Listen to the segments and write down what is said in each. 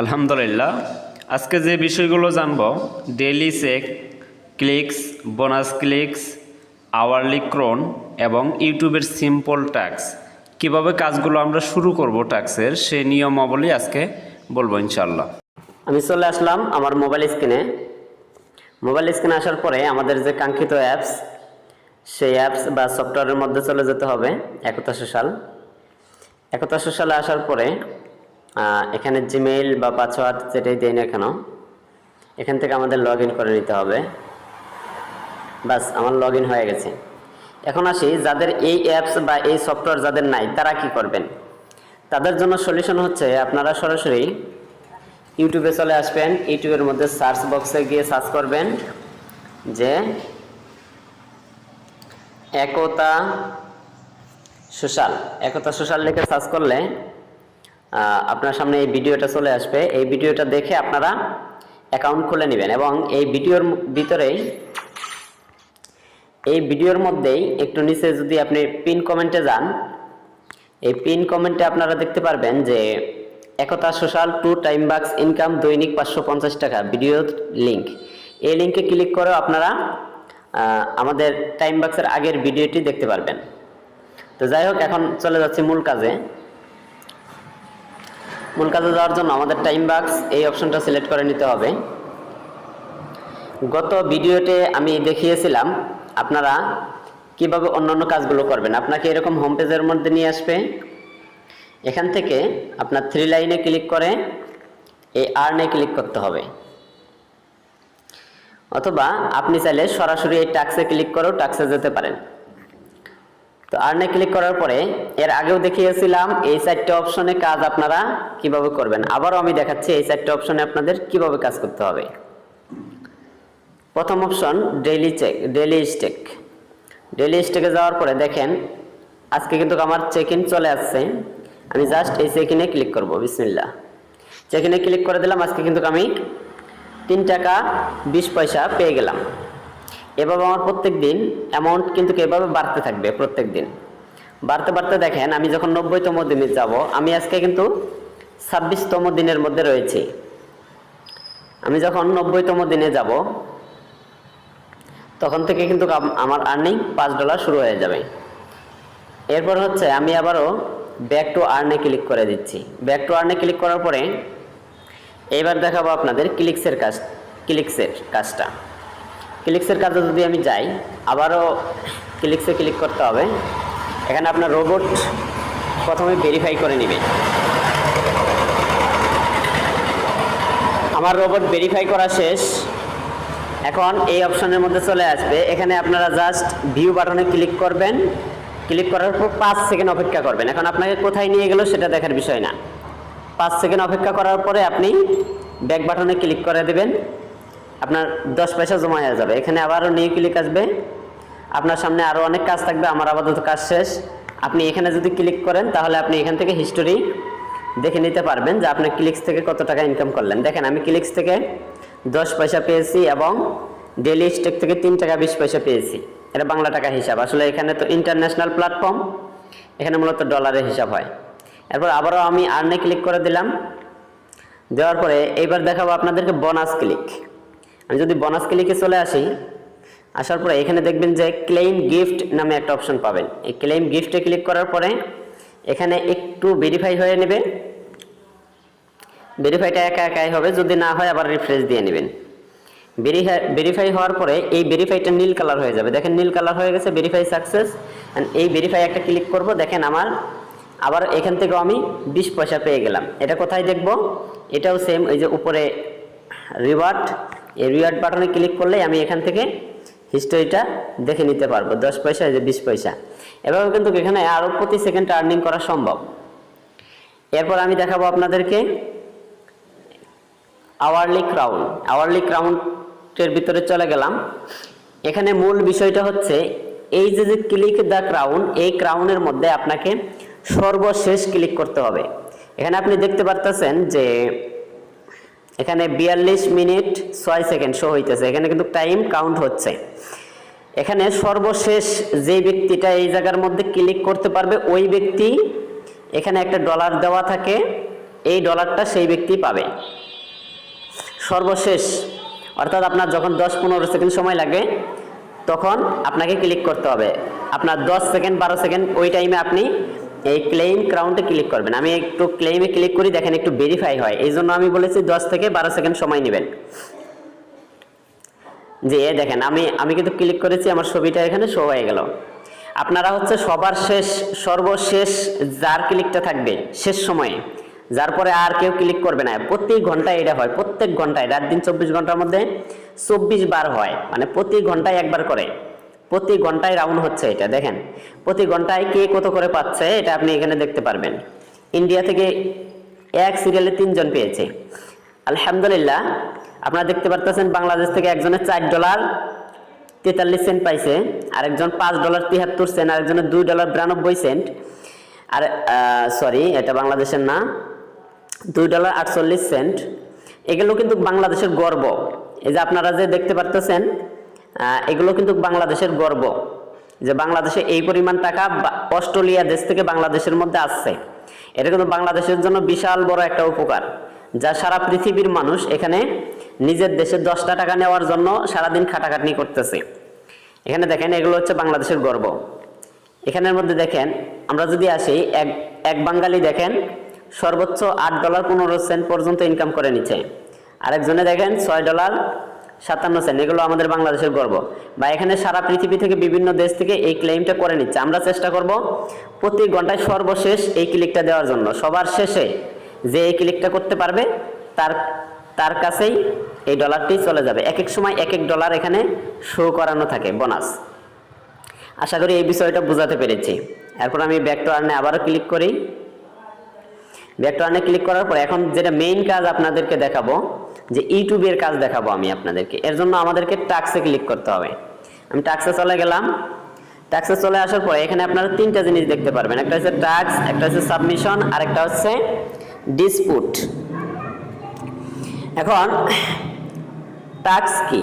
আলহামদুলিল্লাহ। আজকে যে বিষয়গুলো জানব, daily check, clicks, bonus clicks, hourly cron এবং ইউটিউবের সিম্পল টাস্ক, কিভাবে কাজগুলো আমরা শুরু করব টাস্কের সেই নিয়মাবলী আজকে বলবো ইনশাআল্লাহ। আমি চলে আসলাম আমার মোবাইল স্ক্রিনে আসার পরে আমাদের যে কাঙ্ক্ষিত অ্যাপস, সেই অ্যাপস বা সফটওয়্যারের মধ্যে চলে যেতে হবে। একতা সোশ্যালে আসার পরে এখানে জিমেইল বা পাসওয়ার্ড যেটাই দেই না কেন, এখান থেকে আমাদের লগ ইন করে নিতে হবে। বাস, আমার লগ ইন হয়ে গেছে। এখন আসি, যাদের এই অ্যাপস বা এই সফটওয়্যার যাদের নাই, তারা কি করবেন? তাদের জন্য সলিউশন হচ্ছে, আপনারা সরাসরি ইউটিউবে চলে আসবেন। ইউটিউবের মধ্যে সার্চ বক্সে গিয়ে সার্চ করবেন যে একতা সোশ্যাল লিখে সার্চ করলে আপনার সামনে এই ভিডিওটা চলে আসবে। এই ভিডিওটা দেখে আপনারা অ্যাকাউন্ট খুলে নেবেন এবং এই ভিডিওর মধ্যেই একটু নিচে যদি আপনি পিন কমেন্টে যান, এই পিন কমেন্টে আপনারা দেখতে পারবেন যে একতা সোশ্যাল টু টাইম বাক্স ইনকাম দৈনিক 550 টাকা ভিডিওর লিঙ্ক। এই লিঙ্কে ক্লিক করে আপনারা আমাদের টাইম বাক্সের আগের ভিডিওটি দেখতে পারবেন। তো যাই হোক, এখন চলে যাচ্ছি মূল কাজে যাওয়ার জন্য আমাদের টাইম বাক্স এই অপশনটা সিলেক্ট করে নিতে হবে। গত ভিডিওতে আমি দেখিয়েছিলাম আপনারা কিভাবে অন্যান্য কাজগুলো করবেন। আপনাকে এরকম হোম পেজের মধ্যে নিয়ে আসবে। এখান থেকে আপনার 3 লাইনে ক্লিক করে এই আর্নে ক্লিক করতে হবে, অথবা আপনি চাইলে সরাসরি এই টাস্কে ক্লিক করেও টাস্কে যেতে পারেন। তো আর্নে ক্লিক করার পরে এর আগেও দেখিয়েছিলাম এই 4টে অপশনে কাজ আপনারা কিভাবে করবেন। আবারও আমি দেখাচ্ছি এই 4টে অপশনে আপনাদের কিভাবে কাজ করতে হবে। প্রথম অপশন ডেইলি স্টেকে যাওয়ার পরে দেখেন আজকে কিন্তু আমার চেক ইন চলে আসছে। আমি জাস্ট এই চেক ইনে ক্লিক করব। বিসমিল্লাহ, চেক ইনে ক্লিক করে দিলাম। আজকে কিন্তু আমি 3 টাকা 20 পয়সা পেয়ে গেলাম। এভাবে আমার প্রত্যেক দিন অ্যামাউন্ট কিন্তু এভাবে বাড়তে থাকবে। প্রত্যেক দিন বাড়তে দেখেন আমি যখন 90তম দিনে যাব, আমি আজকে কিন্তু 26তম দিনের মধ্যে রয়েছি। আমি যখন 90তম দিনে যাব, তখন থেকে কিন্তু আমার আর্নিং $5 শুরু হয়ে যাবে। এরপর হচ্ছে আমি আবারও ব্যাক টু আর্নে ক্লিক করে দিচ্ছি। ব্যাক টু আর্নে ক্লিক করার পরে এবার দেখাবো আপনাদের ক্লিক্সের কাজটা। ক্লিক্সের কাজে যদি আমি যাই, আবারও ক্লিক্সে ক্লিক করতে হবে। এখানে আপনার রোবট প্রথমে ভেরিফাই করে নেবে। আমার রোবট ভেরিফাই করা শেষ। এখন এই অপশনের মধ্যে চলে আসবে। এখানে আপনারা জাস্ট ভিউ বাটনে ক্লিক করবেন। ক্লিক করার পর 5 সেকেন্ড অপেক্ষা করবেন। এখন আপনাকে কোথায় নিয়ে গেল সেটা দেখার বিষয় না। 5 সেকেন্ড অপেক্ষা করার পরে আপনি ব্যাক বাটনে ক্লিক করে দেবেন। আপনার 10 পয়সা জমা হয়ে যাবে। এখানে আবারও নিউ ক্লিক আসবে। আপনার সামনে আরও অনেক কাজ থাকবে। আমার আপাতত কাজ শেষ। আপনি এখানে যদি ক্লিক করেন, তাহলে আপনি এখান থেকে হিস্টোরি দেখে নিতে পারবেন যে আপনি ক্লিক্স থেকে কত টাকা ইনকাম করলেন। দেখেন আমি ক্লিক্স থেকে 10 পয়সা পেয়েছি এবং ডেইলি স্টেক থেকে 3 টাকা 20 পয়সা পেয়েছি। এটা বাংলা টাকা হিসাব। আসলে এখানে তো ইন্টারন্যাশনাল প্ল্যাটফর্ম, এখানে মূলত ডলারের হিসাব হয়। এরপর আবারও আমি আর্নে ক্লিক করে দিলাম। দেওয়ার পরে এইবার দেখাবো আপনাদেরকে বোনাস ক্লিক। আমি যদি বোনাস ক্লিকে চলে আসি, আসার পরে এখানে দেখবেন যে ক্লেইম গিফট নামে একটা অপশন পাবেন। এই ক্লেইম গিফটে ক্লিক করার পরে এখানে একটু ভেরিফাই হয়ে নেবে। ভেরিফাইটা একাই হবে, যদি না হয় আবার রিফ্রেশ দিয়ে নেবেন। ভেরিফাই হওয়ার পরে এই ভেরিফাইটা নীল কালার হয়ে যাবে। দেখেন নীল কালার হয়ে গেছে, ভেরিফাই সাকসেস। এই ভেরিফাই একটা ক্লিক করব। দেখেন আমার আবার এখান থেকেও আমি 20 পয়সা পেয়ে গেলাম। এটা কোথায় দেখব? এটাও সেম, ওই যে উপরে রিওয়ার্ড, এই রিওয়ার্ড বাটনে ক্লিক করলেই আমি এখান থেকে হিস্টোরিটা দেখে নিতে পারবো। 10 পয়সা, এই যে 20 পয়সা। এভাবে কিন্তু এখানে আরও প্রতি সেকেন্ড আর্নিং করা সম্ভব। এরপর আমি দেখাবো আপনাদেরকে আওয়ারলি ক্রাউনের ভিতরে চলে গেলাম। এখানে মূল বিষয়টা হচ্ছে এই যে ক্লিক দ্য ক্রাউন, এই ক্রাউনের মধ্যে আপনাকে সর্বশেষ ক্লিক করতে হবে। এখানে আপনি দেখতে পারতেছেন যে এখানে 42 মিনিট 6 সেকেন্ড শো হইতেছে। এখানে কিন্তু টাইম কাউন্ট হচ্ছে। এখানে সর্বশেষ যে ব্যক্তিটা এই জায়গার মধ্যে ক্লিক করতে পারবে, ওই ব্যক্তি, এখানে একটা ডলার দেওয়া থাকে, এই ডলারটা সেই ব্যক্তি পাবে। সর্বশেষ অর্থাৎ আপনার যখন 10-15 সেকেন্ড সময় লাগে তখন আপনাকে ক্লিক করতে হবে। আপনার 10 সেকেন্ড 12 সেকেন্ড ওই টাইমে আপনি এই ক্লেইম ক্রাউন্টে ক্লিক করবেন। আমি একটু ক্লেইমে ক্লিক করি, দেখেন একটু ভেরিফাই হয়, এই জন্য আমি বলেছি 10 থেকে 12 সেকেন্ড সময় নেবেন। যে দেখেন আমি কিন্তু ক্লিক করেছি, আমার ছবিটা এখানে শো হয়ে গেল। আপনারা হচ্ছে সবার শেষ সর্বশেষ যার ক্লিকটা থাকবে শেষ সময়ে, যার পরে আর কেউ ক্লিক করবে না। প্রতি ঘন্টায় এটা হয়, প্রত্যেক ঘন্টায়, রাত দিন 24 ঘন্টার মধ্যে 24 বার হয়, মানে প্রতি ঘন্টায় একবার করে, প্রতি ঘন্টায় রাউন্ড হচ্ছে। এটা দেখেন প্রতি ঘন্টায় কে কত করে পাচ্ছে এটা আপনি এখানে দেখতে পারবেন। ইন্ডিয়া থেকে এক সিরিয়ালে 3 জন পেয়েছে, আলহামদুলিল্লাহ। আপনারা দেখতে পারতেছেন বাংলাদেশ থেকে একজনের $4.43 পাইছে, আরেকজন $5.73, আরেকজনের $2.92, আর সরি এটা বাংলাদেশের না, $2.48। এগুলো কিন্তু বাংলাদেশের গর্ব। এই যে আপনারা যে দেখতে পারতেছেন এগুলো কিন্তু বাংলাদেশের গর্ব, যে বাংলাদেশে এই পরিমাণ টাকা অস্ট্রেলিয়া দেশ থেকে বাংলাদেশের মধ্যে আসছে। এটা কিন্তু বাংলাদেশের জন্য বিশাল বড় একটা উপকার, যা সারা পৃথিবীর মানুষ এখানে নিজের দেশে 10টা টাকা নেওয়ার জন্য সারাদিন খাটাখাটনি করতেছে। এখানে দেখেন এগুলো হচ্ছে বাংলাদেশের গর্ব। এখানের মধ্যে দেখেন আমরা যদি আসি, এক বাঙালি দেখেন সর্বোচ্চ $8.15 পর্যন্ত ইনকাম করে নিচ্ছে, আরেকজনে দেখেন $6.57। এগুলো আমাদের বাংলাদেশের গর্ব। বা এখানে সারা পৃথিবী থেকে বিভিন্ন দেশ থেকে এই ক্লেইমটা করে নিচ্ছে। আমরা চেষ্টা করব প্রতি ঘন্টায় সর্বশেষ এই ক্লিকটা দেওয়ার জন্য। সবার শেষে যে এই ক্লিকটা করতে পারবে তার কাছেই এই ডলারটি চলে যাবে। এক এক সময় এক এক ডলার এখানে শো করানো থাকে বোনাস। আশা করি এই বিষয়টা বোঝাতে পেরেছি। এরপর আমি ব্যাক টু আর্নে আবারও ক্লিক করি। ব্যাক টু আর্নে ক্লিক করার পর এখন যেটা মেইন কাজ আপনাদেরকে দেখাবো, যে ইউটিউবের কাজ দেখাবো আমি আপনাদেরকে। এর জন্য আমাদেরকে টাক্সে ক্লিক করতে হবে। আমি টাক্সে চলে গেলাম। টাক্সে চলে আসার পরে এখানে আপনারা 3টা জিনিস দেখতে পারবেন, একটা হচ্ছে টাক্স, একটা হচ্ছে সাবমিশন, আর একটা হচ্ছে ডিসপুট। এখন টাক্স কি?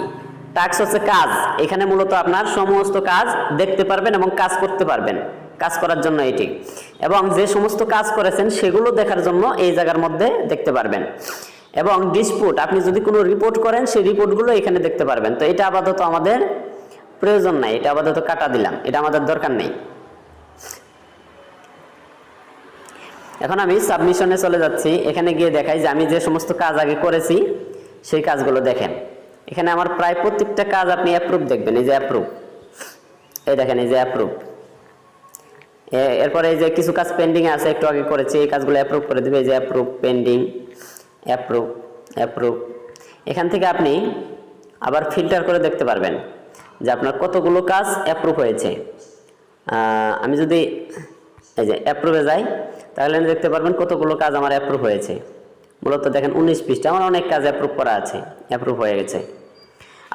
টাক্স হচ্ছে কাজ। এখানে মূলত আপনার সমস্ত কাজ দেখতে পারবেন এবং কাজ করতে পারবেন, কাজ করার জন্য এটি। এবং যে সমস্ত কাজ করেছেন সেগুলো দেখার জন্য এই জায়গার মধ্যে দেখতে পারবেন। এবং ডিসপুট, আপনি যদি কোনো রিপোর্ট করেন সেই রিপোর্টগুলো এখানে দেখতে পারবেন। তো এটা আপাতত আমাদের প্রয়োজন নাই, এটা আপাতত কাটা দিলাম, এটা আমাদের দরকার নেই। এখন আমি সাবমিশনে চলে যাচ্ছি। এখানে গিয়ে দেখাই যে আমি যে সমস্ত কাজ আগে করেছি সেই কাজগুলো দেখেন। এখানে আমার প্রায় প্রত্যেকটা কাজ আপনি অ্যাপ্রুভ দেখবেন। এই যে অ্যাপ্রুভ, এই দেখেন এই যে অ্যাপ্রুভ। এরপরে এই যে কিছু কাজ পেন্ডিং আছে, একটু আগে করেছি, এই কাজগুলো অ্যাপ্রুভ করে দেবে। এই যে অ্যাপ্রুভ, পেন্ডিং, অ্যাপ্রুভ, অ্যাপ্রুভ। এখান থেকে আপনি আবার ফিল্টার করে দেখতে পারবেন যে আপনার কতগুলো কাজ অ্যাপ্রুভ হয়েছে। আমি যদি এই যে অ্যাপ্রুভে যাই তাহলে দেখতে পারবেন কতগুলো কাজ আমার অ্যাপ্রুভ হয়েছে। মূলত দেখেন 19 পৃষ্ঠা আমার অনেক কাজ অ্যাপ্রুভ করা আছে, অ্যাপ্রুভ হয়ে গেছে।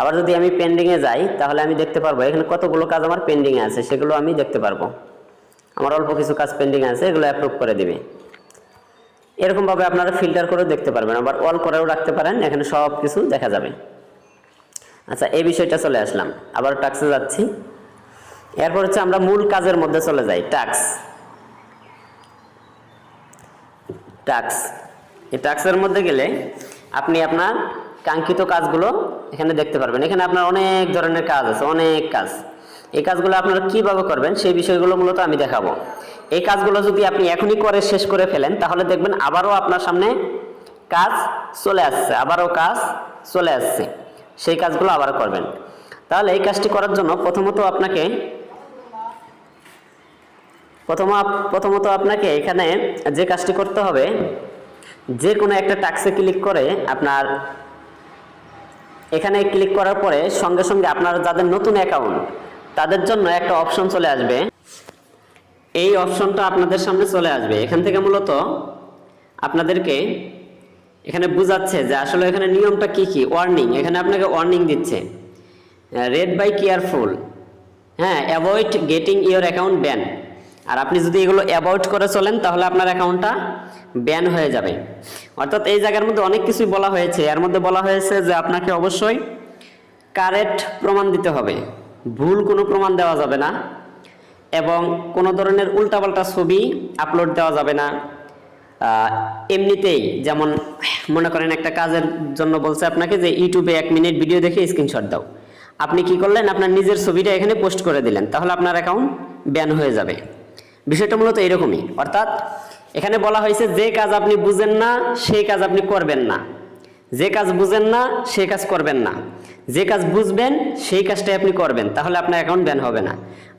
আবার যদি আমি পেন্ডিংয়ে যাই তাহলে আমি দেখতে পারবো এখানে কতগুলো কাজ আমার পেন্ডিংয়ে আছে, সেগুলো আমি দেখতে পারবো। আমার অল্প কিছু কাজ পেন্ডিং আছে, এগুলো অ্যাপ্রুভ করে দিবে। এরকমভাবে আপনারা ফিল্টার করে দেখতে পারবেন। আবার অল করেও রাখতে পারেন, এখানে সব কিছু দেখা যাবে। আচ্ছা, এই বিষয়টা চলে আসলাম। আবার টাক্সে যাচ্ছি। এরপর হচ্ছে আমরা মূল কাজের মধ্যে চলে যাই। Tasks, tasks. এই টাক্সের মধ্যে গেলে আপনি আপনার কাঙ্ক্ষিত কাজগুলো এখানে দেখতে পারবেন। এখানে আপনার অনেক ধরনের কাজ আছে, অনেক কাজ। এই কাজগুলো আপনারা কিভাবে করবেন সেই বিষয়গুলো মূলত আমি দেখাবো। এই কাজগুলো যদি আপনি এখনই করে শেষ করে ফেলেন তাহলে দেখবেন আবারও আপনার সামনে কাজ চলে আসছে, আবারও কাজ চলে আসছে। সেই কাজগুলো আবার করবেন। তাহলে এই কাজটি করার জন্য প্রথমত আপনাকে এখানে যে কাজটি করতে হবে, যে কোনো একটা টাক্সে ক্লিক করে আপনার এখানে ক্লিক করার পরে সঙ্গে সঙ্গে আপনার যাদের নতুন অ্যাকাউন্ট তাদের জন্য একটা অপশন চলে আসবে। এই অপশনটা আপনাদের সামনে চলে আসবে। এখান থেকে মূলত আপনাদেরকে এখানে বোঝাচ্ছে যে আসলে এখানে নিয়মটা কি কি। ওয়ার্নিং, এখানে আপনাকে ওয়ার্নিং দিচ্ছে, রেড বাই কেয়ারফুল, হ্যাঁ, avoid getting your account ban. আর আপনি যদি এগুলো অ্যাভয়েড করে চলেন তাহলে আপনার অ্যাকাউন্টটা ব্যান হয়ে যাবে। অর্থাৎ এই জায়গার মধ্যে অনেক কিছুই বলা হয়েছে। এর মধ্যে বলা হয়েছে যে আপনাকে অবশ্যই কারেক্ট প্রমাণ দিতে হবে, ভুল কোনো প্রমাণ দেওয়া যাবে না, এবং কোনো ধরনের উল্টাপাল্টা ছবি আপলোড দেওয়া যাবে না, এমনিতেই, যেমন মনে করেন একটা কাজের জন্য বলছে আপনাকে যে ইউটিউবে 1 মিনিট ভিডিও দেখে স্ক্রিনশট দাও, আপনি কি করলেন, আপনার নিজের ছবিটা এখানে পোস্ট করে দিলেন, তাহলে আপনার অ্যাকাউন্ট ব্যান হয়ে যাবে। বিষয়টা মূলত এরকমই, অর্থাৎ এখানে বলা হয়েছে যে কাজ আপনি বুঝেন না সেই কাজ আপনি করবেন না, যে কাজ বুঝেন না সেই কাজ করবেন না, যে কাজ বুঝবেন সেই কাজটাই আপনি করবেন, তাহলে আপনার অ্যাকাউন্ট ব্যান হবে না।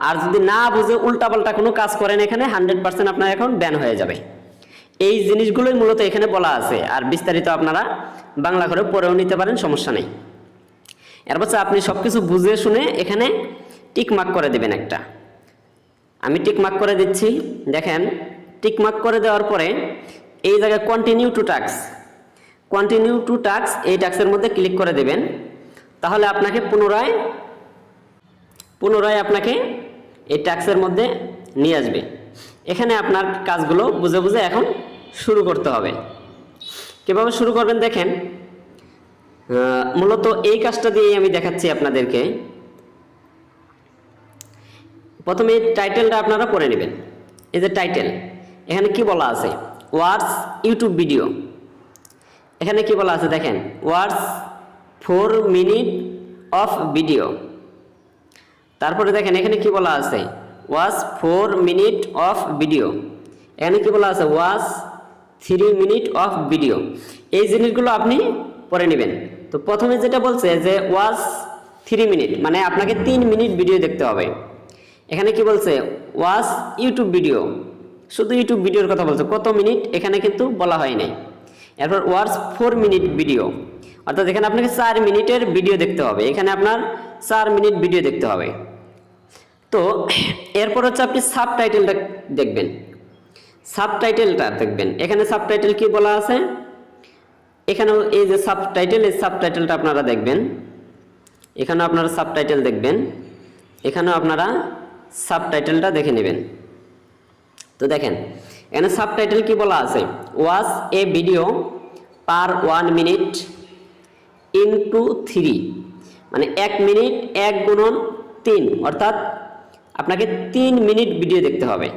আর যদি না বুঝে উল্টাপাল্টা কোনো কাজ করেন এখানে 100% আপনার অ্যাকাউন্ট ব্যান হয়ে যাবে। এই জিনিসগুলোই মূলত এখানে বলা আছে, আর বিস্তারিত আপনারা বাংলা করে পড়েও নিতে পারেন, সমস্যা নেই। এরপর আপনি সব কিছু বুঝে শুনে এখানে টিক মার্ক করে দেবেন একটা। আমি টিক মার্ক করে দিচ্ছি, দেখেন টিক মার্ক করে দেওয়ার পরে এই জায়গায় continue to task, continue to task, এই টাস্কের মধ্যে ক্লিক করে দেবেন। তাহলে আপনাকে পুনরায় আপনাকে এই টাস্কের মধ্যে নিয়ে আসবে। এখানে আপনার কাজগুলো বুঝে বুঝে এখন শুরু করতে হবে। কীভাবে শুরু করবেন দেখেন, মূলত এই কাজটা দিয়েই আমি দেখাচ্ছি আপনাদেরকে। প্রথমে টাইটেলটা আপনারা পড়ে নেবেন। এই যে টাইটেল, এখানে কি বলা আছে, ওয়াচ ইউটিউব ভিডিও। এখানে কি বলা আছে দেখেন, ওয়াচ 4 মিনিট অফ ভিডিও। তারপরে দেখেন এখানে কি বলা আছে, ওয়াচ 4 মিনিট অফ ভিডিও। এখানে কি বলা আছে, ওয়াচ 3 মিনিট অফ ভিডিও। এই জিনিসগুলো আপনি পড়ে নেবেন। তো প্রথমে যেটা বলছে যে ওয়াচ 3 মিনিট, মানে আপনাকে 3 মিনিট ভিডিও দেখতে হবে। এখানে কি বলছে, ওয়াচ ইউটিউব ভিডিও, শুধু ইউটিউব ভিডিওর কথা বলছে, কত মিনিট এখানে কিন্তু বলা হয় নাই। এরপর ওয়াচ 4 মিনিট ভিডিও, অর্থাৎ এখানে আপনাকে 4 মিনিটের ভিডিও দেখতে হবে, এখানে আপনার 4 মিনিট ভিডিও দেখতে হবে। তো এরপর হচ্ছে আপনি সাবটাইটেলটা দেখবেন, সাবটাইটেলটা দেখবেন। এখানে সাবটাইটেল কি বলা আছে, এখানেও এই যে সাবটাইটেল, এই সাবটাইটেলটা আপনারা দেখবেন। এখানেও আপনারা সাবটাইটেল দেখবেন, এখানেও আপনারা সাবটাইটেলটা দেখে নেবেন। তো দেখেন এখানে সাবটাইটেল কি বলা আছে, ওয়াচ এ ভিডিও পার 1 মিনিট ইনটু 3, মানে 1 মিনিট 1 গুণন 3, অর্থাৎ আপনাকে 3 মিনিট ভিডিও দেখতে হবে।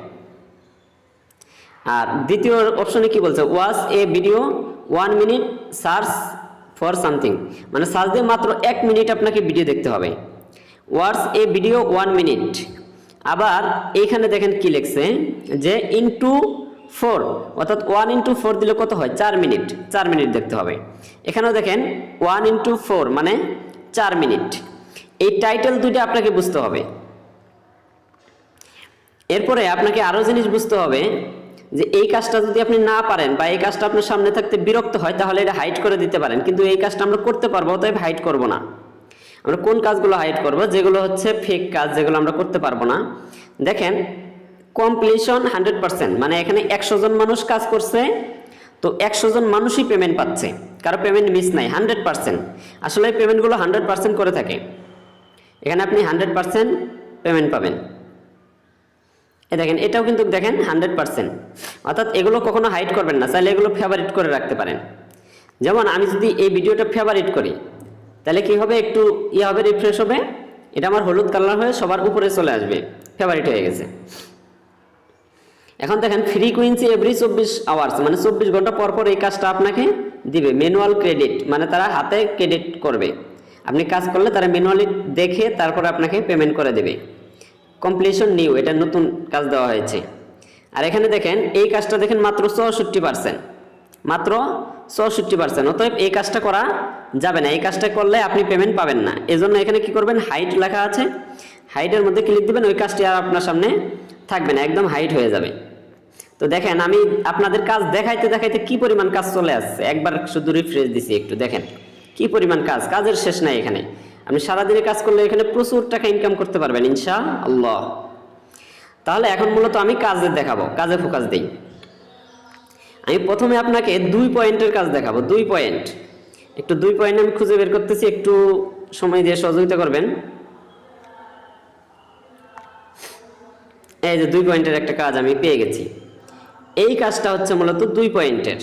আর দ্বিতীয় অপশনে কি বলছে, watch A video 1 minute search for something, মানে সার্চ দিয়ে মাত্র 1 মিনিট আপনাকে ভিডিও দেখতে হবে। ওয়াচ এ ভিডিও 1 মিনিট। আবার এইখানে দেখেন কি লিখছে যে ইনটু 4, অর্থাৎ 1 ইন্টু 4 দিলে কত হয়, 4 মিনিট, 4 মিনিট দেখতে হবে। এখানেও দেখেন 1 ইন্টু 4 মানে 4 মিনিট। এই টাইটেল দুইটা আপনাকে বুঝতে হবে। এরপরে আপনাকে আরো জিনিস বুঝতে হবে যে এই কাজটা যদি আপনি না পারেন বা এই কাজটা আপনার সামনে থাকতে বিরক্ত হয়, তাহলে এটা হাইড করে দিতে পারেন, কিন্তু এই কাজটা আমরা করতে পারবো, অতএব হাইড করব না। আমরা কোন কাজগুলো হাইড করব, যেগুলো হচ্ছে ফেক কাজ, যেগুলো আমরা করতে পারবো না। দেখেন কমপ্লিশন 100%, মানে এখানে 100 জন মানুষ কাজ করছে, তো 100 জন মানুষই পেমেন্ট পাচ্ছে, কারো পেমেন্ট মিস নাই, 100%। আসলে পেমেন্টগুলো 100% করে থাকে, এখানে আপনি 100% পেমেন্ট পাবেন। এই দেখেন এটাও কিন্তু দেখেন 100%, অর্থাৎ এগুলো কখনো হাইড করবেন না, চাইলে এগুলো ফেভারিট করে রাখতে পারেন। যেমন আমি যদি এই ভিডিওটা ফেভারিট করি, তাহলে কি হবে, একটু হবে, রিফ্রেশ হবে, এটা আমার হলুদ কালার হয়ে সবার উপরে চলে আসবে, ফেভারিট হয়ে গেছে। এখন দেখেন ফ্রিকুয়েন্সি এভরি 24 আওয়ার্স, মানে 24 ঘন্টা পর পর এই কাজটা আপনাকে দিবে। ম্যানুয়াল ক্রেডিট, মানে তারা হাতে ক্রেডিট করবে, আপনি কাজ করলে তারা ম্যানুয়ালি দেখে তারপর আপনাকে পেমেন্ট করে দেবে। কমপ্লিশন নিউ, এটা নতুন কাজ দেওয়া হয়েছে। আর এখানে দেখেন এই কাজটা দেখেন মাত্র 64%, মাত্র 64%, অতএব এই কাজটা করা যাবে না, এই কাজটা করলে আপনি পেমেন্ট পাবেন না। এজন্য এখানে কি করবেন, হাইড লেখা আছে, হাইডের মধ্যে ক্লিক দিবেন, ওই কাজটি আর আপনার সামনে থাকবে না, একদম হাইড হয়ে যাবে। তো দেখেন আমি আপনাদের কাজ দেখাইতে দেখাইতে কি পরিমাণ কাজ চলে আসছে, একবার শুধু রিফ্রেশ দিছি একটু, দেখেন কি পরিমাণ কাজ, কাজের শেষ নাই এখানে। আপনি সারাদিনে কাজ করলে এখানে প্রচুর টাকা ইনকাম করতে পারবেন ইনশাআল্লাহ। তাহলে এখন মূলত আমি কাজের দেখাবো, কাজে ফোকাস দেই। আমি প্রথমে আপনাকে 2 পয়েন্টের কাজ দেখাবো, 2 পয়েন্ট, একটু 2 পয়েন্ট আমি খুঁজে বের করতেছি, একটু সময় দিয়ে সহযোগিতা করবেন। এই যে 2 পয়েন্টের একটা কাজ আমি পেয়ে গেছি। এই কাজটা হচ্ছে মূলত 2 পয়েন্টের,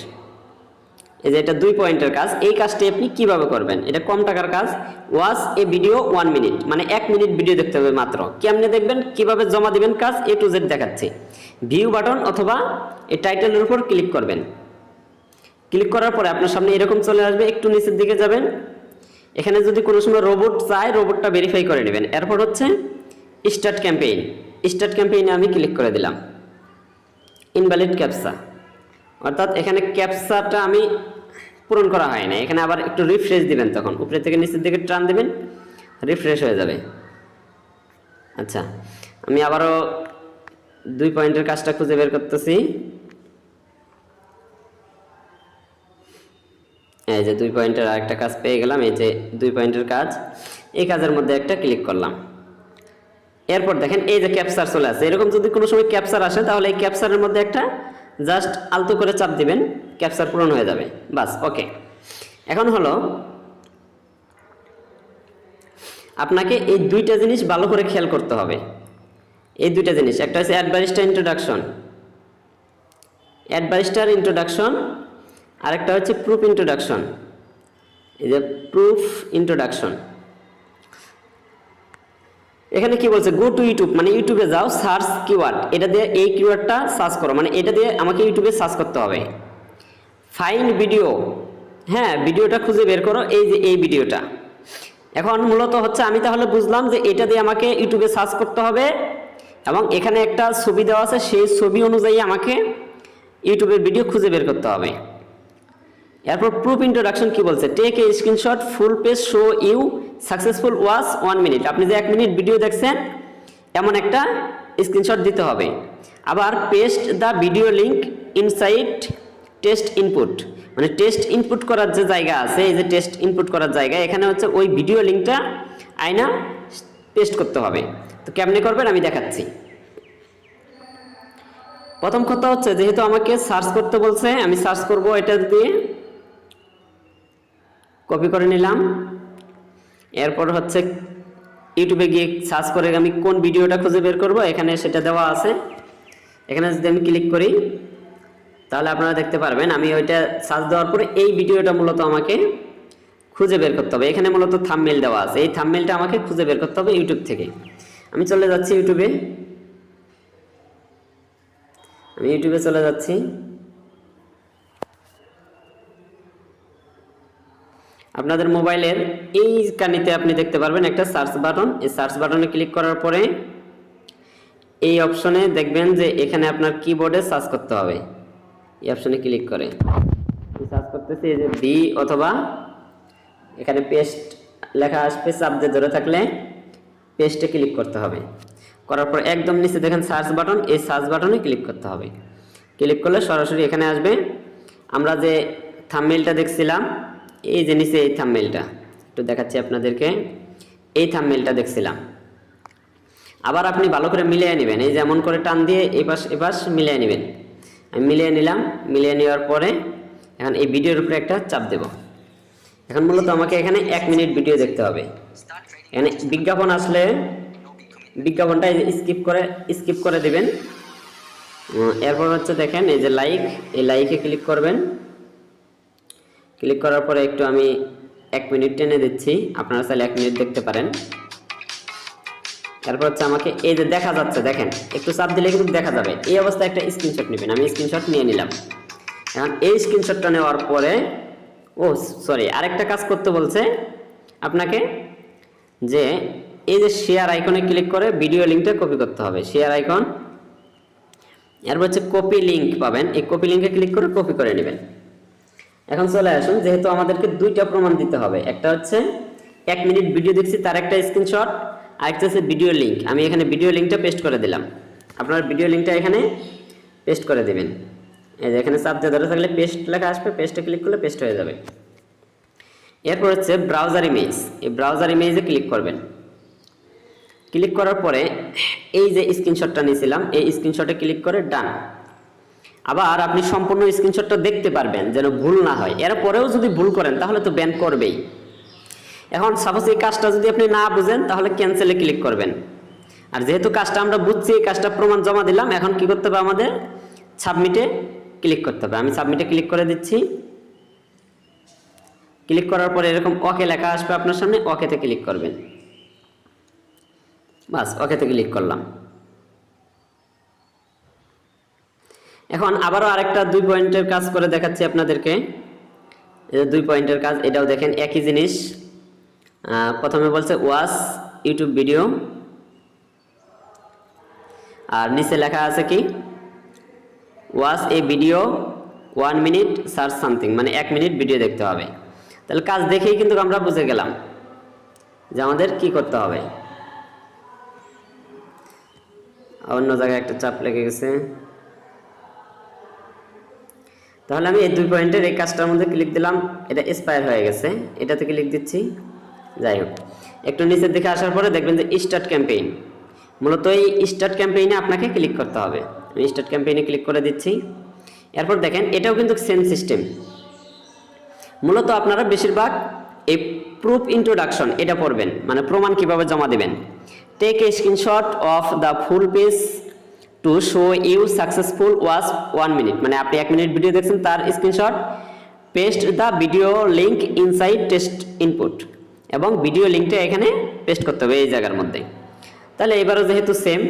এই যে এটা 2 পয়েন্টের কাজ। এই কাজটি আপনি কিভাবে করবেন, এটা কম টাকার কাজ। ওয়াচ এ ভিডিও 1 মিনিট, মানে 1 মিনিট ভিডিও দেখতে হবে মাত্র। কেমনে দেখবেন, কিভাবে জমা দিবেন, কাজ A to Z দেখাচ্ছি। ভিউ বাটন অথবা এই টাইটেলের উপর ক্লিক করবেন। ক্লিক করার পরে আপনার সামনে এরকম চলে আসবে, একটু নিচের দিকে যাবেন। এখানে যদি কোনো সময় রোবট চায়, রোবটটা ভেরিফাই করে নেবেন। এরপর হচ্ছে স্টার্ট ক্যাম্পেইন। স্টার্ট ক্যাম্পেইনে আমি ক্লিক করে দিলাম। ইনভ্যালিড ক্যাপচা, অর্থাৎ এখানে ক্যাপচাটা আমি পূরণ করা হয় না। এখানে আবার একটু রিফ্রেশ দিবেন, তখন উপরে থেকে নিচের দিকে টান দিবেন, রিফ্রেশ হয়ে যাবে। আচ্ছা, আমি আবারও 2 পয়েন্টের কাজটা খুঁজে বের করতেছি। এই যে 2 পয়েন্টের আরেকটা কাজ পেয়ে গেলাম। এই যে 2 পয়েন্টের কাজ, এই কাজের মধ্যে একটা ক্লিক করলাম। এরপর দেখেন এই যে ক্যাপচার চলে আসে। এরকম যদি কোনো সময় ক্যাপচার আসে তাহলে এই ক্যাপচারের মধ্যে একটা জাস্ট আলতো করে চাপ দিবেন, ক্যাপচার পূরণ হয়ে যাবে। বাস, ওকে। এখন হলো আপনাকে এই 2টা জিনিস ভালো করে খেয়াল করতে হবে। এই 2টা জিনিস, একটা হচ্ছে অ্যাডভারিস্টার ইন্ট্রোডাকশন, আরেকটা হচ্ছে প্রুফ ইন্ট্রোডাকশন। এই যে প্রুফ ইন্ট্রোডাকশন, এখানে কি বলছে, গো টু ইউটিউব, মানে ইউটিউবে যাও, সার্চ কিওয়ার্ড, এটা দিয়ে এই কিওয়ার্ডটা সার্চ করো, মানে এটা দিয়ে আমাকে ইউটিউবে সার্চ করতে হবে। ফাইন্ড ভিডিও, হ্যাঁ ভিডিওটা খুঁজে বের করো, এই যে এই ভিডিওটা। এখন মূলত হচ্ছে আমি তাহলে বুঝলাম যে এটা দিয়ে আমাকে ইউটিউবে সার্চ করতে হবে এবং এখানে একটা ছবি দেওয়া আছে, সেই ছবি অনুযায়ী আমাকে ইউটিউবের ভিডিও খুঁজে বের করতে হবে। এরপর প্রুফ ইন্ট্রোডাকশন কি বলছে, take a screenshot full page show you successful watch 1 minute. আপনি যে 1 মিনিট ভিডিও দেখছেন এমন একটা স্ক্রিনশট দিতে হবে। আবার paste the video link inside text input, মানে টেস্ট ইনপুট করার যে জায়গা আছে, এই যে টেস্ট ইনপুট করার জায়গা, এখানে হচ্ছে ওই ভিডিও লিঙ্কটা আয়না পেস্ট করতে হবে। তো কেমনে করবেন আমি দেখাচ্ছি। প্রথম কথা হচ্ছে, যেহেতু আমাকে সার্চ করতে বলছে, আমি সার্চ করব, এটা দিয়ে কপি করে নিলাম। এরপর হচ্ছে ইউটিউবে গিয়ে সার্চ করে আমি কোন ভিডিওটা খুঁজে বের করব, এখানে সেটা দেওয়া আছে। এখানে যদি আমি ক্লিক করি তাহলে আপনারা দেখতে পারবেন আমি ওইটা সার্চ দেওয়ার পরে এই ভিডিওটা মূলত আমাকে খুঁজে বের করতে হবে। এখানে মূলত থাম্বনেল দেওয়া আছে, এই থাম্বনেলটা আমাকে খুঁজে বের করতে হবে ইউটিউব থেকে। আমি চলে যাচ্ছি ইউটিউবে, আমি ইউটিউবে চলে যাচ্ছি। আপনাদের মোবাইলের এই কানিতে আপনি দেখতে পারবেন একটা সার্চ বাটন। এই সার্চ বাটনে ক্লিক করার পরে এই অপশনে দেখবেন যে এখানে আপনার কিবোর্ডে সার্চ করতে হবে। এই অপশনে ক্লিক করে সার্চ করতেছি, এই যে বি অথবা এখানে পেস্ট লেখা আসবে, চাপ দিয়ে ধরে থাকলে পেস্টে ক্লিক করতে হবে। করার পর একদম নিচে দেখেন সার্চ বাটন, এই সার্চ বাটনে ক্লিক করতে হবে। ক্লিক করলে সরাসরি এখানে আসবে। আমরা যে থাম্বনেলটা দেখছিলাম, এই যে নিচে এই থাম্বনেলটা একটু দেখাচ্ছি আপনাদেরকে, এই থাম্বনেলটা দেখছিলাম। আবার আপনি ভালো করে মিলিয়ে নেবেন, এই যেমন করে টান দিয়ে এপাশ মিলিয়ে নেবেন। আমি মিলিয়ে নিলাম। মিলিয়ে নেওয়ার পরে এখন এই ভিডিওর উপরে একটা চাপ দেব। এখন মূলত আমাকে এখানে 1 মিনিট ভিডিও দেখতে হবে। এখানে বিজ্ঞাপন আসলে বিজ্ঞাপনটা স্কিপ করে দিবেন। এরপর হচ্ছে দেখেন এই যে লাইক, এই লাইকে ক্লিক করবেন। ক্লিক করার পরে একটু আমি 1 মিনিট টেনে দিচ্ছি, আপনারা চাইলে 1 মিনিট দেখতে পারেন। এরপর হচ্ছে আমাকে এই যে দেখা যাচ্ছে, দেখেন একটু চাপ দিলে কিন্তু দেখা যাবে। এই অবস্থায় একটা স্ক্রিনশট নেবেন, আমি স্ক্রিনশট নিয়ে নিলাম। এখন এই স্ক্রিনশটটা নেওয়ার পরে আরেকটা কাজ করতে বলছে আপনাকে, যে এই যে শেয়ার আইকনে ক্লিক করে ভিডিও লিঙ্কটা কপি করতে হবে, শেয়ার আইকন। এরপর হচ্ছে কপি লিঙ্ক পাবেন, এই কপি লিঙ্কে ক্লিক করে কপি করে নেবেন। এখন চলে আসুন, যেহেতু আমাদেরকে 2টা প্রমাণ দিতে হবে, একটা হচ্ছে 1 মিনিট ভিডিও দেখছি তার একটা স্ক্রিনশট, আরেকটা হচ্ছে ভিডিও লিঙ্ক। আমি এখানে ভিডিও লিঙ্কটা পেস্ট করে দিলাম, আপনার ভিডিও লিঙ্কটা এখানে পেস্ট করে দিবেন। এই যে এখানে চাপ দিয়ে ধরে থাকলে পেস্ট লেখা আসবে, পেস্টে ক্লিক করলে পেস্ট হয়ে যাবে। এরপর হচ্ছে ব্রাউজার ইমেজ, এই ব্রাউজার ইমেজে ক্লিক করবেন। ক্লিক করার পরে এই যে স্ক্রিনশটটা নিয়েছিলাম, এই স্ক্রিনশটে ক্লিক করে ডান। আবার আপনি সম্পূর্ণ স্ক্রিনশটটা দেখতে পারবেন যেন ভুল না হয়। এরপরেও যদি ভুল করেন তাহলে তো ব্যান করবেই। এখন সাপোজ এই কাজটা যদি আপনি না বুঝেন তাহলে ক্যান্সেলে ক্লিক করবেন। আর যেহেতু কাজটা আমরা বুঝছি, এই কাজটা প্রমাণ জমা দিলাম, এখন কি করতে হবে আমাদের সাবমিটে ক্লিক করতে হবে। আমি সাবমিটে ক্লিক করে দিচ্ছি। ক্লিক করার পরে এরকম ওকে লেখা আসবে আপনার সামনে, ওকেতে ক্লিক করবেন। বাস, ওকেতে ক্লিক করলাম। এখন আবারও আরেকটা 2 পয়েন্টের কাজ করে দেখাচ্ছি আপনাদেরকে। এই যে 2 পয়েন্টের কাজ, এটাও দেখেন একই জিনিস। প্রথমে বলছে ওয়াচ ইউটিউব ভিডিও, আর নিচে লেখা আছে কি ওয়াচ এ ভিডিও 1 মিনিট সার্চ সামথিং, মানে 1 মিনিট ভিডিও দেখতে হবে। তাহলে কাজ দেখেই কিন্তু আমরা বুঝে গেলাম যে আমাদের কি করতে হবে। অন্য জায়গায় একটা চাপ লেগে গেছে, তাহলে আমি এই 2 পয়েন্টের এই কাজটার মধ্যে ক্লিক দিলাম, এটা এক্সপায়ার হয়ে গেছে, এটাতে ক্লিক দিচ্ছি। যাই হোক, একটু নিচের দিকে আসার পরে দেখবেন যে স্টার্ট ক্যাম্পেইন, মূলত এই স্টার্ট ক্যাম্পেইনে আপনাকে ক্লিক করতে হবে। আমি স্টার্ট ক্যাম্পেইনে ক্লিক করে দিচ্ছি। এরপর দেখেন এটাও কিন্তু সেম সিস্টেম। মূলত আপনারা বেশিরভাগ এই প্রুফ ইন্ট্রোডাকশন এটা পড়বেন, মানে প্রমাণ কিভাবে জমা দেবেন। Take a screenshot of the full page to show you successful watch 1 minute, মানে আপনি 1 মিনিট ভিডিও দেখছেন তার screenshot. Paste the video link inside text input, এবং ভিডিও লিঙ্কটা এখানে পেস্ট করতে হবে এই জায়গার মধ্যে। তাহলে এবারও যেহেতু সেম,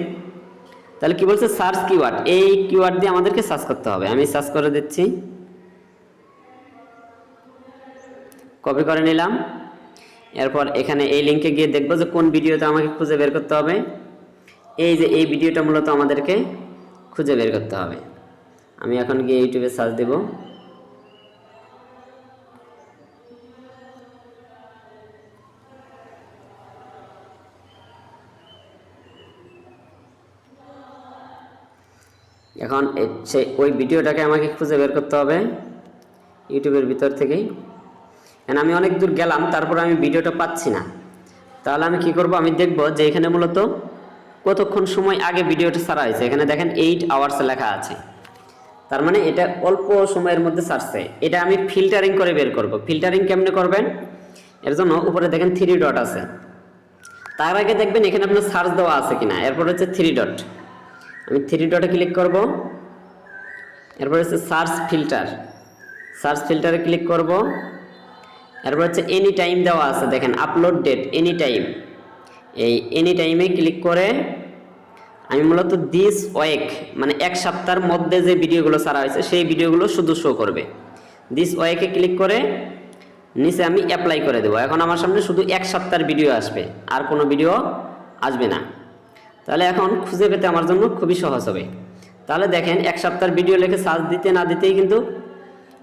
তাহলে কি বলছে সার্চ কিওয়ার্ড, এই কিওয়ার্ড দিয়ে আমাদেরকে সার্চ করতে হবে। আমি সার্চ করে দিচ্ছি, কপি করে নিলাম। এরপর এখানে এই লিঙ্কে গিয়ে দেখবো যে কোন ভিডিওতে আমাকে খুঁজে বের করতে হবে। এই যে এই ভিডিওটা মূলত আমাদেরকে খুঁজে বের করতে হবে। আমি এখন গিয়ে ইউটিউবে সার্চ দেব। এখন ওই ভিডিওটাকে আমাকে খুঁজে বের করতে হবে ইউটিউবের ভিতর থেকেই। এখন আমি অনেক দূর গেলাম, তারপর আমি ভিডিওটা পাচ্ছি না। তাহলে আমি কি করব, আমি দেখব যে এখানে মূলত কতক্ষণ সময় আগে ভিডিওটা ছাড়া হয়েছে। এখানে দেখেন 8 আওয়ার্স লেখা আছে, তার মানে এটা অল্প সময়ের মধ্যে ছাড়ছে। এটা আমি ফিল্টারিং করে বের করব। ফিল্টারিং কেমনে করবেন, এর জন্য উপরে দেখেন 3 ডট আছে, তার আগে দেখবেন এখানে আপনার সার্চ দেওয়া আছে কিনা। এরপর হচ্ছে 3 ডট, আমি 3 ডটে ক্লিক করব। এরপর হচ্ছে সার্চ ফিল্টার, সার্চ ফিল্টারে ক্লিক করব। এরপর হচ্ছে এনি টাইম দেওয়া আছে, দেখেন আপলোড ডেট এনি টাইম, এই এনি টাইমে ক্লিক করে আমি মূলত দিস ওয়েক, মানে 1 সপ্তাহের মধ্যে যে ভিডিওগুলো ছাড়া হয়েছে সেই ভিডিওগুলো শুধু শো করবে। দিস ওয়েকে ক্লিক করে নিচে আমি অ্যাপ্লাই করে দেবো। এখন আমার সামনে শুধু 1 সপ্তাহের ভিডিও আসবে, আর কোনো ভিডিও আসবে না। তাহলে এখন খুঁজে পেতে আমার জন্য খুবই সহজ হবে। তাহলে দেখেন 1 সপ্তাহের ভিডিও লিখে সার্চ দিতে না দিতেই কিন্তু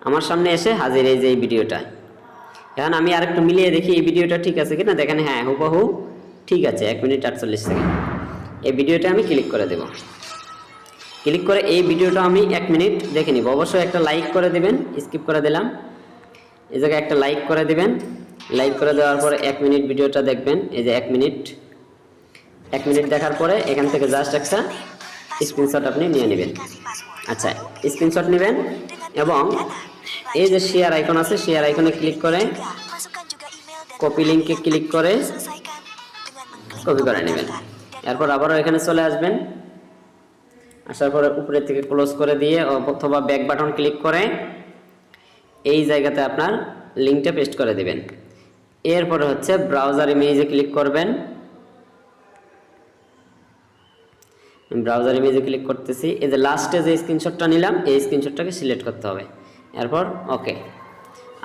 আমার সামনে এসে হাজির এই যে এই ভিডিওটা। এখন আমি আরেকটু মিলিয়ে দেখি এই ভিডিওটা ঠিক আছে কিনা। দেখেন হ্যাঁ, হুবহু ঠিক আছে, 1 মিনিট 48 সেকেন্ড। এই ভিডিওটা আমি ক্লিক করে দেব। ক্লিক করে এই ভিডিওটা আমি 1 মিনিট দেখে নিব। অবশ্যই একটা লাইক করে দেবেন, স্কিপ করে দিলাম। এই জায়গায় একটা লাইক করে দিবেন। লাইক করে দেওয়ার পরে 1 মিনিট ভিডিওটা দেখবেন। এই যে 1 মিনিট দেখার পরে এখান থেকে জাস্ট একটা স্ক্রিনশট আপনি নিয়ে নেবেন। আচ্ছা, স্ক্রিনশট নেবেন এবং এই যে শেয়ার আইকন আছে, শেয়ার আইকনে ক্লিক করে কপি লিঙ্কে ক্লিক করে কপি করে নেবেন। এরপর আবারও এখানে চলে আসবেন। আসার পরে উপরের থেকে ক্লোজ করে দিয়ে অথবা ব্যাক বাটন ক্লিক করে এই জায়গাতে আপনার লিঙ্কটা পেস্ট করে দিবেন। এরপরে হচ্ছে ব্রাউজার ইমেজে ক্লিক করবেন। ব্রাউজার ইমেজে ক্লিক করতেছি। এই যে লাস্টে যে স্ক্রিনশটটা নিলাম এই স্ক্রিনশটটাকে সিলেক্ট করতে হবে। এরপর ওকে,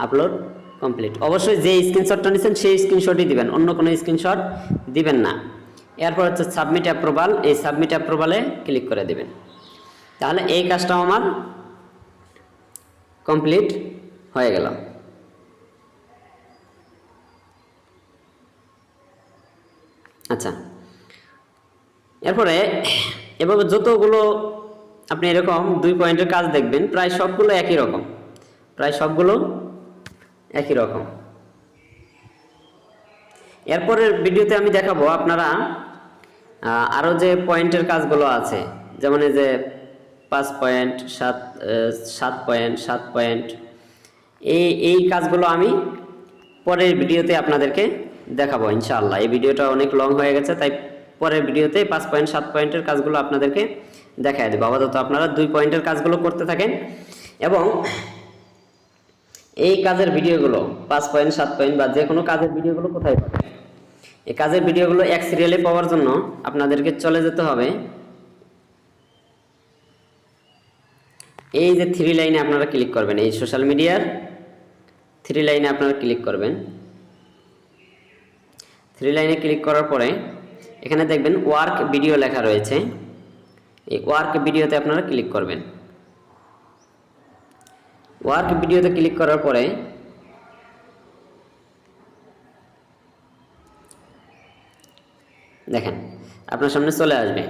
আপলোড কমপ্লিট। অবশ্যই যে স্ক্রিনশটটা নিচ্ছেন সেই স্ক্রিনশটই দিবেন, অন্য কোনো স্ক্রিনশট দিবেন না। এরপর হচ্ছে সাবমিট অ্যাপ্রুভাল, এই সাবমিট অ্যাপ্রুভালে ক্লিক করে দিবেন। তাহলে এই কাজটাও আমার কমপ্লিট হয়ে গেল। আচ্ছা, এরপরে এভাবে যতগুলো আপনি এরকম 2 পয়েন্টের কাজ দেখবেন প্রায় সবগুলো একই রকম, এরপরের ভিডিওতে আমি দেখাবো আপনারা আরও যে পয়েন্টের কাজগুলো আছে, যেমন এই যে 5 পয়েন্ট, 7 পয়েন্ট, 7 পয়েন্ট, এই কাজগুলো আমি পরের ভিডিওতে আপনাদেরকে দেখাবো ইনশাআল্লাহ। এই ভিডিওটা অনেক লং হয়ে গেছে, তাই পরের ভিডিওতে 5 পয়েন্ট 7 পয়েন্টের কাজগুলো আপনাদেরকে দেখায় দেবো। আপাতত আপনারা 2 পয়েন্টের কাজগুলো করতে থাকেন এবং এই কাজের ভিডিওগুলো 5 পয়েন্ট 7 পয়েন্ট বা যে কোনো কাজের ভিডিওগুলো কোথায় পাবেন? এই কাজের ভিডিওগুলো এক সিরিয়ালে পাওয়ার জন্য আপনাদেরকে চলে যেতে হবে এই যে 3 লাইনে আপনারা ক্লিক করবেন, এই সোশ্যাল মিডিয়ার 3 লাইনে আপনারা ক্লিক করবেন। 3 লাইনে ক্লিক করার পরে এখানে দেখবেন ওয়ার্ক ভিডিও লেখা রয়েছে, এই ওয়ার্ক ভিডিওতে আপনারা ক্লিক করবেন। ওয়ার্ক ভিডিওতে ক্লিক করার পরে দেখেন আপনার সামনে চলে আসবে।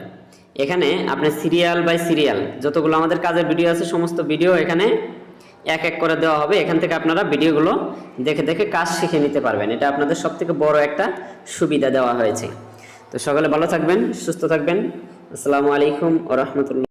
এখানে আপনি সিরিয়াল বাই সিরিয়াল যতগুলো আমাদের কাজের ভিডিও আছে সমস্ত ভিডিও এখানে এক এক করে দেওয়া হবে। এখান থেকে আপনারা ভিডিওগুলো দেখে দেখে কাজ শিখে নিতে পারবেন। এটা আপনাদের সবথেকে বড় একটা সুবিধা দেওয়া হয়েছে। তো সকলে ভালো থাকবেন, সুস্থ থাকবেন। আসসালামু আলাইকুম ওয়া রাহমাতুল্লাহ।